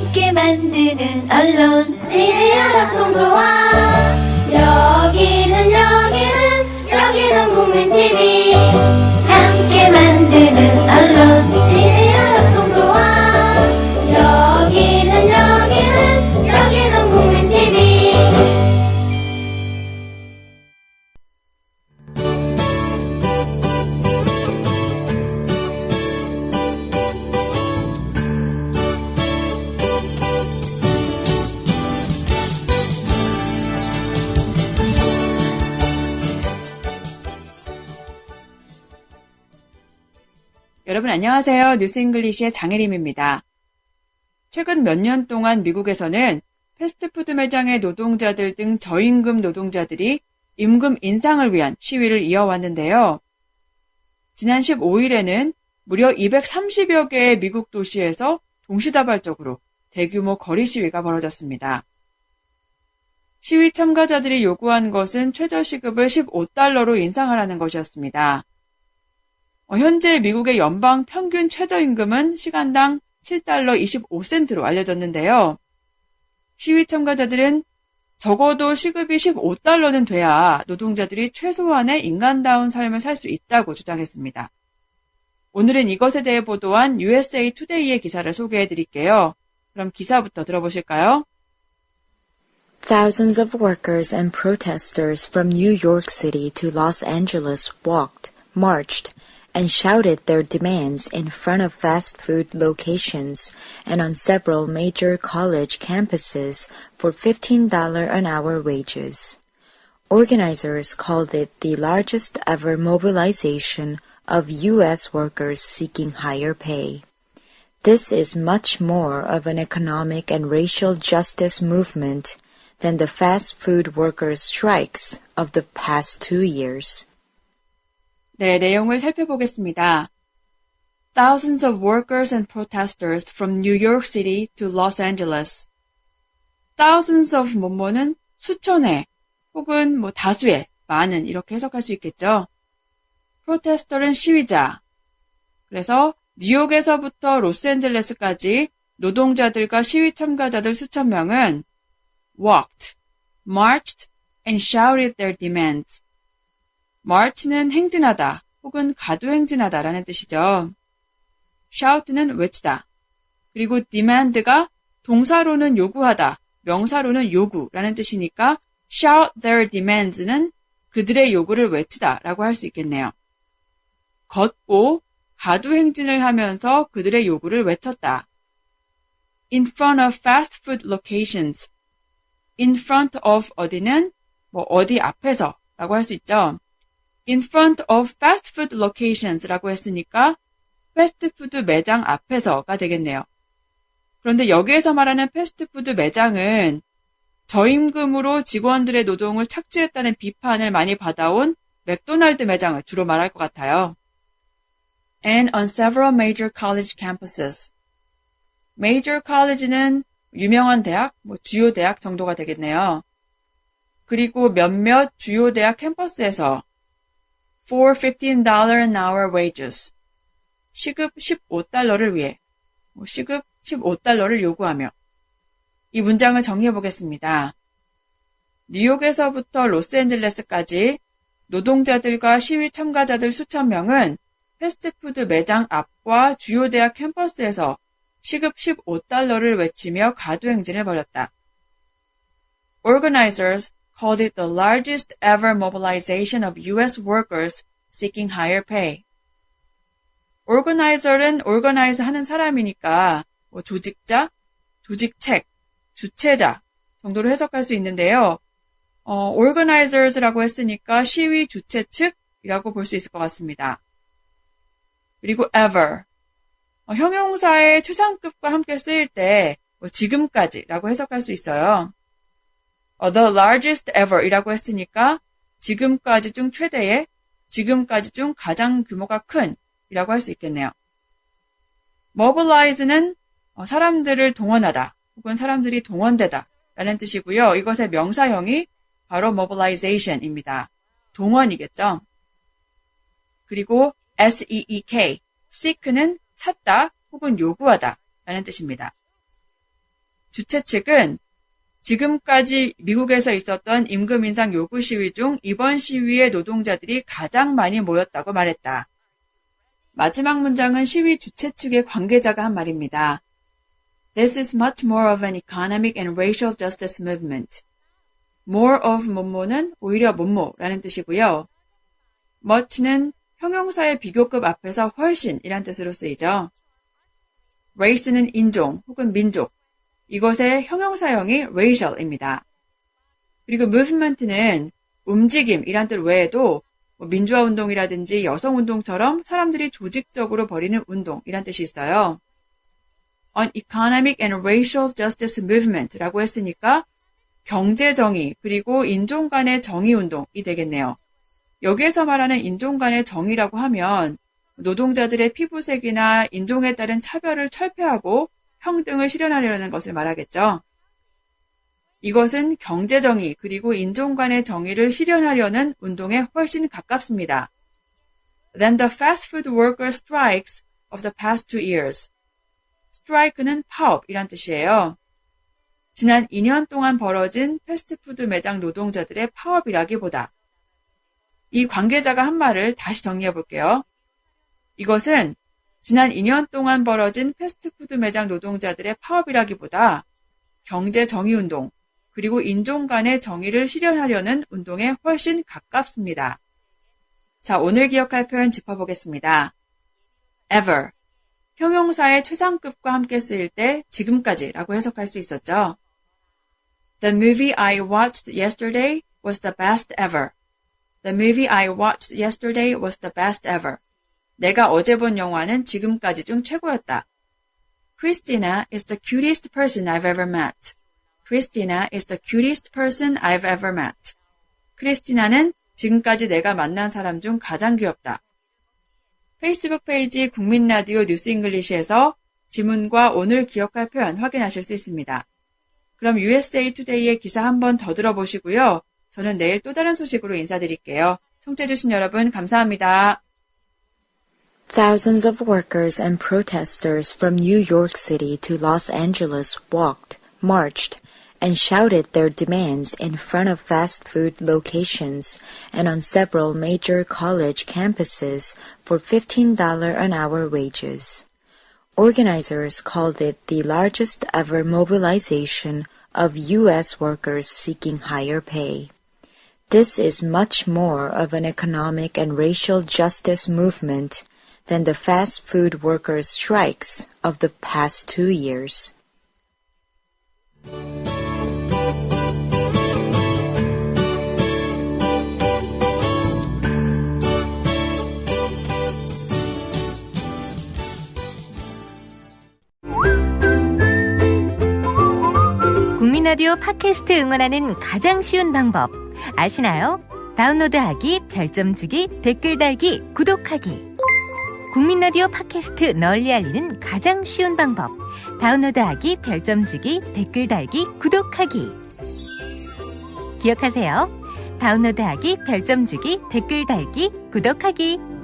함께 만드는 언론 미디어 합동조합 여기는 국민TV 함께 만드는 언론 미디어 합동조합 여기는 국민TV 여러분 안녕하세요. 뉴스잉글리시의 장혜림입니다. 최근 몇 년 동안 미국에서는 패스트푸드 매장의 노동자들 등 저임금 노동자들이 임금 인상을 위한 시위를 이어왔는데요. 지난 15일에는 무려 230여 개의 미국 도시에서 동시다발적으로 대규모 거리 시위가 벌어졌습니다. 시위 참가자들이 요구한 것은 최저시급을 15달러로 인상하라는 것이었습니다. 현재 미국의 연방 평균 최저임금은 시간당 7달러 25센트로 알려졌는데요. 시위 참가자들은 적어도 시급이 15달러는 돼야 노동자들이 최소한의 인간다운 삶을 살 수 있다고 주장했습니다. 오늘은 이것에 대해 보도한 USA Today의 기사를 소개해 드릴게요. 그럼 기사부터 들어보실까요? Thousands of workers and protesters from New York City to Los Angeles walked, marched, and shouted their demands in front of fast food locations and on several major college campuses for $15 an hour wages. Organizers called it the largest ever mobilization of U.S. workers seeking higher pay. This is much more of an economic and racial justice movement than the fast food workers' strikes of the past 2 years. 네, 내용을 살펴보겠습니다. Thousands of workers and protesters from New York City to Los Angeles. Thousands of 뭐뭐는 수천의 혹은 다수의, 많은 이렇게 해석할 수 있겠죠. protester는 시위자. 그래서 뉴욕에서부터 로스앤젤레스까지 노동자들과 시위 참가자들 수천 명은 walked, marched, and shouted their demands. march는 행진하다 혹은 가도행진하다 라는 뜻이죠. shout는 외치다. 그리고 demand가 동사로는 요구하다, 명사로는 요구라는 뜻이니까 shout their demands는 그들의 요구를 외치다 라고 할 수 있겠네요. 걷고 가도행진을 하면서 그들의 요구를 외쳤다. In front of fast food locations. In front of 어디는 어디 앞에서 라고 할 수 있죠. In front of fast food locations라고 했으니까 패스트푸드 매장 앞에서가 되겠네요. 그런데 여기에서 말하는 패스트푸드 매장은 저임금으로 직원들의 노동을 착취했다는 비판을 많이 받아온 맥도날드 매장을 주로 말할 것 같아요. And on several major college campuses. Major college는 유명한 대학, 주요 대학 정도가 되겠네요. 그리고 몇몇 주요 대학 캠퍼스에서 for $15 an hour wages. 시급 15달러를 위해 시급 15달러를 요구하며 이 문장을 정리해 보겠습니다. 뉴욕에서부터 로스앤젤레스까지 노동자들과 시위 참가자들 수천 명은 패스트푸드 매장 앞과 주요 대학 캠퍼스에서 시급 15달러를 외치며 가도행진을 벌였다. Organizers called it the largest ever mobilization of U.S. workers seeking higher pay. Organizer은 organize 하는 사람이니까 조직자, 조직책, 주체자 정도로 해석할 수 있는데요. Organizers라고 했으니까 시위 주체 측이라고 볼 수 있을 것 같습니다. 그리고 ever. 형용사의 최상급과 함께 쓰일 때 지금까지라고 해석할 수 있어요. The largest ever 이라고 했으니까 지금까지 중 최대의, 지금까지 중 가장 규모가 큰 이라고 할 수 있겠네요. mobilize는 사람들을 동원하다 혹은 사람들이 동원되다 라는 뜻이고요. 이것의 명사형이 바로 mobilization입니다. 동원이겠죠. 그리고 seek, seek는 찾다 혹은 요구하다 라는 뜻입니다. 주최 측은 지금까지 미국에서 있었던 임금 인상 요구 시위 중 이번 시위에 노동자들이 가장 많이 모였다고 말했다. 마지막 문장은 시위 주최 측의 관계자가 한 말입니다. This is much more of an economic and racial justice movement. more of 뭐뭐는 오히려 뭐뭐라는 뜻이고요. much는 형용사의 비교급 앞에서 훨씬이란 뜻으로 쓰이죠. race는 인종 혹은 민족, 이것의 형용사형이 racial입니다. 그리고 movement는 움직임이란 뜻 외에도 민주화 운동이라든지 여성 운동처럼 사람들이 조직적으로 벌이는 운동이란 뜻이 있어요. An economic and racial justice movement라고 했으니까 경제 정의 그리고 인종 간의 정의 운동이 되겠네요. 여기에서 말하는 인종 간의 정의라고 하면 노동자들의 피부색이나 인종에 따른 차별을 철폐하고 평등을 실현하려는 것을 말하겠죠. 이것은 경제 정의 그리고 인종 간의 정의를 실현하려는 운동에 훨씬 가깝습니다. Than the fast food worker strikes of the past 2 years. strike는 파업이란 뜻이에요. 지난 2년 동안 벌어진 패스트푸드 매장 노동자들의 파업이라기보다 이 관계자가 한 말을 다시 정리해 볼게요. 이것은 지난 2년 동안 벌어진 패스트푸드 매장 노동자들의 파업이라기보다 경제 정의운동 그리고 인종 간의 정의를 실현하려는 운동에 훨씬 가깝습니다. 자, 오늘 기억할 표현 짚어보겠습니다. ever, 형용사의 최상급과 함께 쓰일 때 지금까지라고 해석할 수 있었죠. The movie I watched yesterday was the best ever. The movie I watched yesterday was the best ever. 내가 어제 본 영화는 지금까지 중 최고였다. Christina is the cutest person I've ever met. Christina is the cutest person I've ever met. 크리스티나는 지금까지 내가 만난 사람 중 가장 귀엽다. 페이스북 페이지 국민라디오 뉴스 잉글리시에서 지문과 오늘 기억할 표현 확인하실 수 있습니다. 그럼 USA Today의 기사 한 번 더 들어보시고요. 저는 내일 또 다른 소식으로 인사드릴게요. 청취해주신 여러분 감사합니다. Thousands of workers and protesters from New York City to Los Angeles walked, marched, and shouted their demands in front of fast food locations and on several major college campuses for $15 an hour wages. Organizers called it the largest ever mobilization of U.S. workers seeking higher pay. This is much more of an economic and racial justice movement than the fast food workers' strikes of the past 2 years. 국민라디오 팟캐스트 응원하는 가장 쉬운 방법 아시나요? 다운로드하기, 별점 주기, 댓글 달기, 구독하기. 국민라디오 팟캐스트 널리 알리는 가장 쉬운 방법. 다운로드하기, 별점 주기, 댓글 달기, 구독하기. 기억하세요. 다운로드하기, 별점 주기, 댓글 달기, 구독하기.